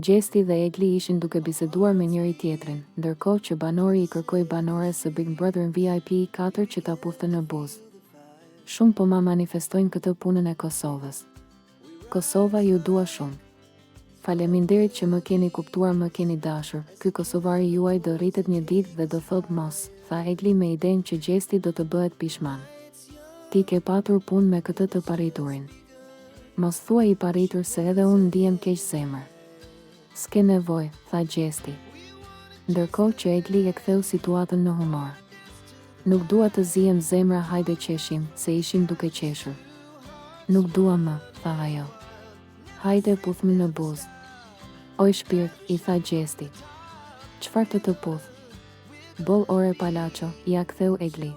Gjesti dhe Egli ishin duke biseduar me njëri tjetrin, ndërkohë që banori i kërkoi banores së Big Brother në VIP 4 që ta puthte në buzë. Shumë po ma manifestojnë këtë punën e Kosovës. Kosova ju dua shumë. Faleminderit që më keni kuptuar, më keni dashur. Ky kosovari juaj do rritet një ditë dhe do thot mos, tha Egli me idenë që Gjesti do të bëhet pishman. Ti ke patur punë me këtë të pariturin. Mos thua i paritur se edhe unë ndihem keq zemër. S'ke nevojë, tha Gjesti. Ndërkohë që Egli e ktheu situatën në humor. Nuk dua të zihem zemra, hajde qeshim, se ishim duke qeshur. Nuk dua më, tha ajo. Hajde puthmi në buzë. Oj shpirt, i tha Gjesti. Çfarë të puth? Boll ore palaço, ja ktheu Egli.